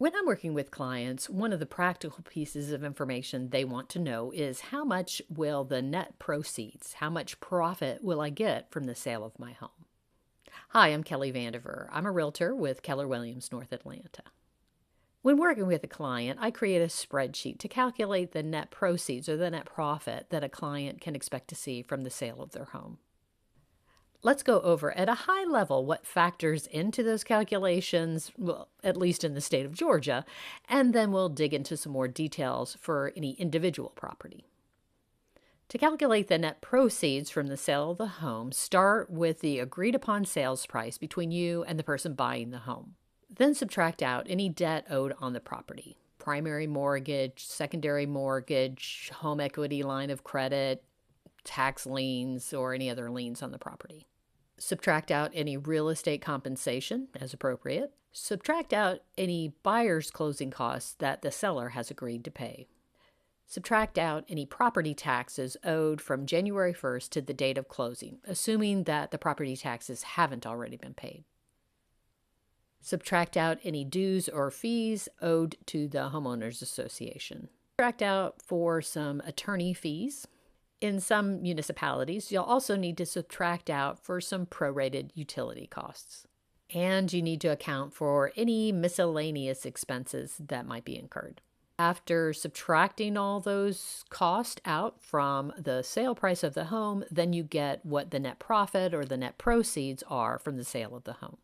When I'm working with clients, one of the practical pieces of information they want to know is how much will the net proceeds, how much profit will I get from the sale of my home? Hi, I'm Kelly Vandever. I'm a realtor with Keller Williams North Atlanta. When working with a client, I create a spreadsheet to calculate the net proceeds or the net profit that a client can expect to see from the sale of their home. Let's go over at a high level what factors into those calculations, well, at least in the state of Georgia, and then we'll dig into some more details for any individual property. To calculate the net proceeds from the sale of the home, start with the agreed upon sales price between you and the person buying the home. Then subtract out any debt owed on the property: primary mortgage, secondary mortgage, home equity line of credit, tax liens, or any other liens on the property. Subtract out any real estate compensation as appropriate. Subtract out any buyer's closing costs that the seller has agreed to pay. Subtract out any property taxes owed from January 1st to the date of closing, assuming that the property taxes haven't already been paid. Subtract out any dues or fees owed to the homeowners association. Subtract out for some attorney fees. In some municipalities, you'll also need to subtract out for some prorated utility costs. And you need to account for any miscellaneous expenses that might be incurred. After subtracting all those costs out from the sale price of the home, then you get what the net profit or the net proceeds are from the sale of the home.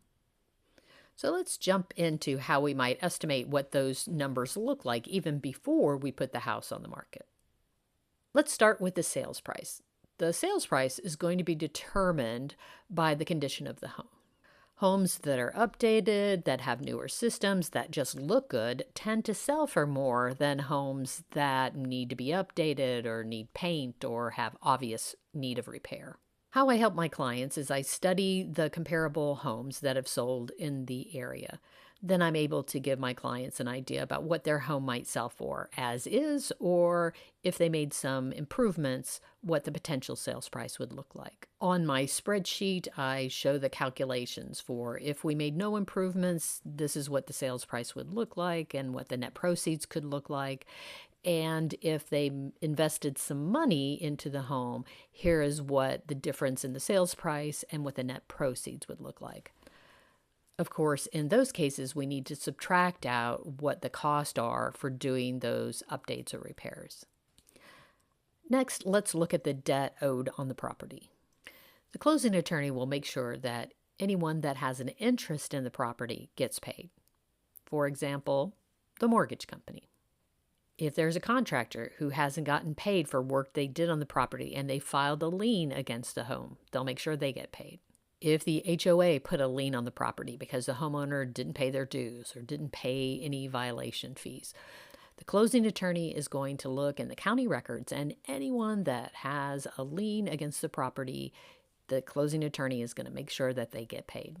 So let's jump into how we might estimate what those numbers look like even before we put the house on the market. Let's start with the sales price. The sales price is going to be determined by the condition of the home. Homes that are updated, that have newer systems, that just look good, tend to sell for more than homes that need to be updated or need paint or have obvious need of repair. How I help my clients is I study the comparable homes that have sold in the area. Then I'm able to give my clients an idea about what their home might sell for as is, or if they made some improvements, what the potential sales price would look like. On my spreadsheet, I show the calculations for if we made no improvements, this is what the sales price would look like and what the net proceeds could look like. And if they invested some money into the home, here is what the difference in the sales price and what the net proceeds would look like. Of course, in those cases, we need to subtract out what the costs are for doing those updates or repairs. Next, let's look at the debt owed on the property. The closing attorney will make sure that anyone that has an interest in the property gets paid. For example, the mortgage company. If there's a contractor who hasn't gotten paid for work they did on the property and they filed a lien against the home, they'll make sure they get paid. If the HOA put a lien on the property because the homeowner didn't pay their dues or didn't pay any violation fees, the closing attorney is going to look in the county records, and anyone that has a lien against the property, the closing attorney is going to make sure that they get paid.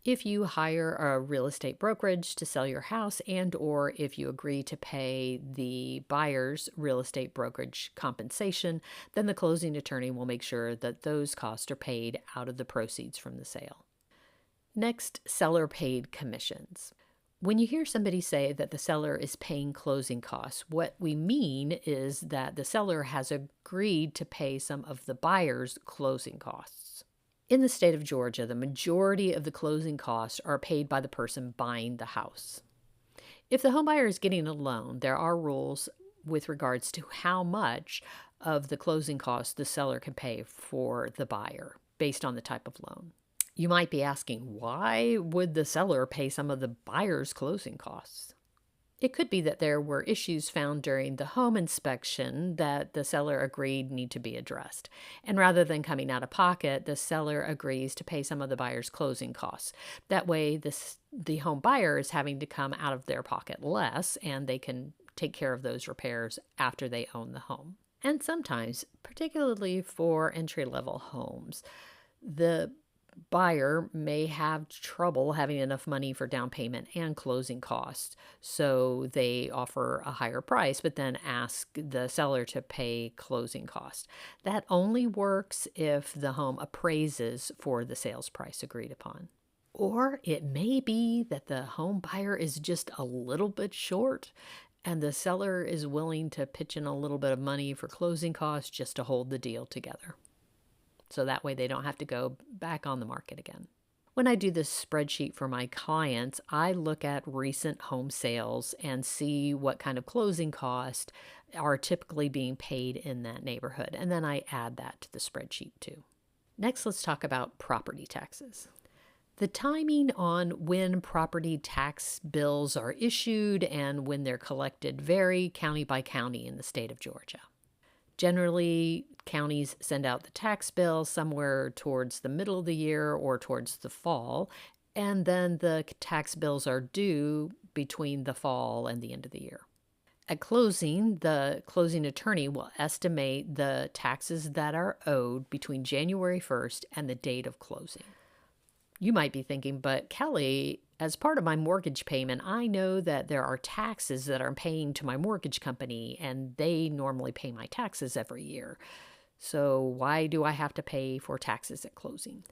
If you hire a real estate brokerage to sell your house or if you agree to pay the buyer's real estate brokerage compensation, then the closing attorney will make sure that those costs are paid out of the proceeds from the sale. Next, seller paid commissions. When you hear somebody say that the seller is paying closing costs, what we mean is that the seller has agreed to pay some of the buyer's closing costs. In the state of Georgia, the majority of the closing costs are paid by the person buying the house. If the homebuyer is getting a loan, there are rules with regards to how much of the closing costs the seller can pay for the buyer based on the type of loan. You might be asking, why would the seller pay some of the buyer's closing costs? It could be that there were issues found during the home inspection that the seller agreed need to be addressed. And rather than coming out of pocket, the seller agrees to pay some of the buyer's closing costs. That way, the home buyer is having to come out of their pocket less, and they can take care of those repairs after they own the home. And sometimes, particularly for entry-level homes, the buyer may have trouble having enough money for down payment and closing costs. So they offer a higher price, but then ask the seller to pay closing costs. That only works if the home appraises for the sales price agreed upon. Or it may be that the home buyer is just a little bit short and the seller is willing to pitch in a little bit of money for closing costs just to hold the deal together. So that way they don't have to go back on the market again. When I do this spreadsheet for my clients, I look at recent home sales and see what kind of closing costs are typically being paid in that neighborhood. And then I add that to the spreadsheet too. Next, let's talk about property taxes. The timing on when property tax bills are issued and when they're collected vary county by county in the state of Georgia. Generally, counties send out the tax bill somewhere towards the middle of the year or towards the fall, and then the tax bills are due between the fall and the end of the year. At closing, the closing attorney will estimate the taxes that are owed between January 1st and the date of closing. You might be thinking, but Kelly, as part of my mortgage payment, I know that there are taxes that I'm paying to my mortgage company, and they normally pay my taxes every year. So why do I have to pay for taxes at closing?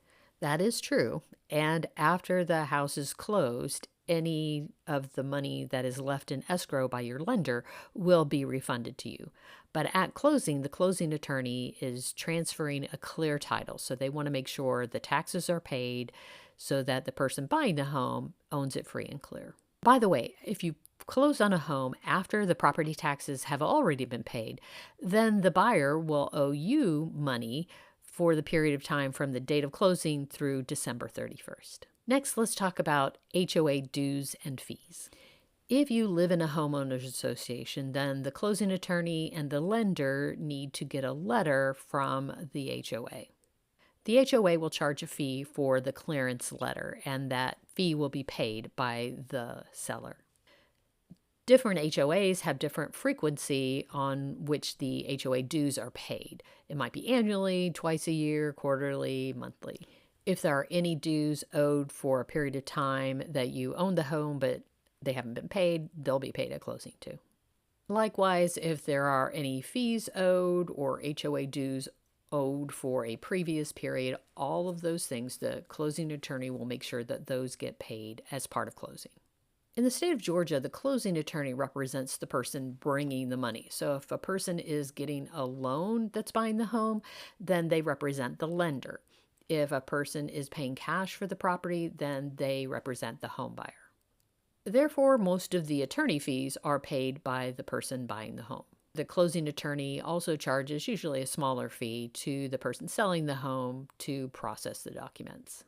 That is true. And after the house is closed, any of the money that is left in escrow by your lender will be refunded to you. But at closing, the closing attorney is transferring a clear title. So they want to make sure the taxes are paid so that the person buying the home owns it free and clear. By the way, if you close on a home after the property taxes have already been paid, then the buyer will owe you money for the period of time from the date of closing through December 31st. Next, let's talk about HOA dues and fees. If you live in a homeowners association, then the closing attorney and the lender need to get a letter from the HOA. The HOA will charge a fee for the clearance letter, and that fee will be paid by the seller. Different HOAs have different frequency on which the HOA dues are paid. It might be annually, twice a year, quarterly, monthly. If there are any dues owed for a period of time that you own the home but they haven't been paid, they'll be paid at closing too. Likewise, if there are any fees owed or HOA dues owed for a previous period, all of those things, the closing attorney will make sure that those get paid as part of closing. In the state of Georgia, the closing attorney represents the person bringing the money. So if a person is getting a loan that's buying the home, then they represent the lender. If a person is paying cash for the property, then they represent the home buyer. Therefore, most of the attorney fees are paid by the person buying the home. The closing attorney also charges usually a smaller fee to the person selling the home to process the documents.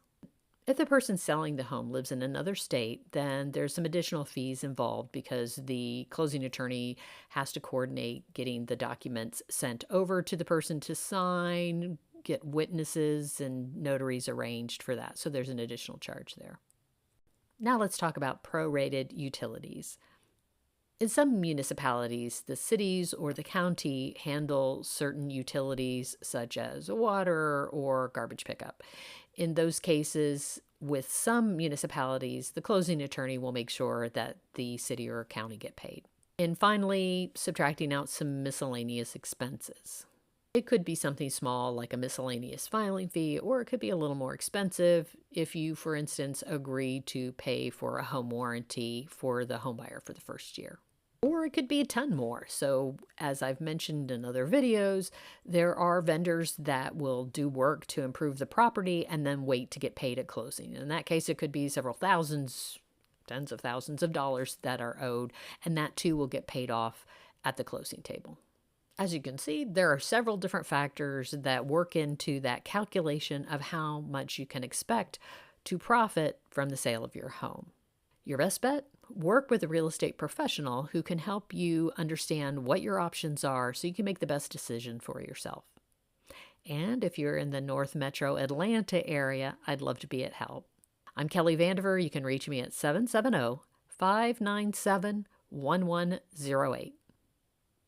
If the person selling the home lives in another state, then there's some additional fees involved because the closing attorney has to coordinate getting the documents sent over to the person to sign, get witnesses and notaries arranged for that. So there's an additional charge there. Now let's talk about prorated utilities. In some municipalities, the cities or the county handle certain utilities such as water or garbage pickup. In those cases, with some municipalities, the closing attorney will make sure that the city or county get paid. And finally, subtracting out some miscellaneous expenses. It could be something small like a miscellaneous filing fee, or it could be a little more expensive if you, for instance, agree to pay for a home warranty for the homebuyer for the first year. Or it could be a ton more. So as I've mentioned in other videos, there are vendors that will do work to improve the property and then wait to get paid at closing. In that case, it could be several thousands, tens of thousands of dollars that are owed, and that too will get paid off at the closing table. As you can see, there are several different factors that work into that calculation of how much you can expect to profit from the sale of your home. Your best bet? Work with a real estate professional who can help you understand what your options are so you can make the best decision for yourself. And if you're in the North Metro Atlanta area, I'd love to be at help. I'm Kelly Vandever. You can reach me at 770-597-1108.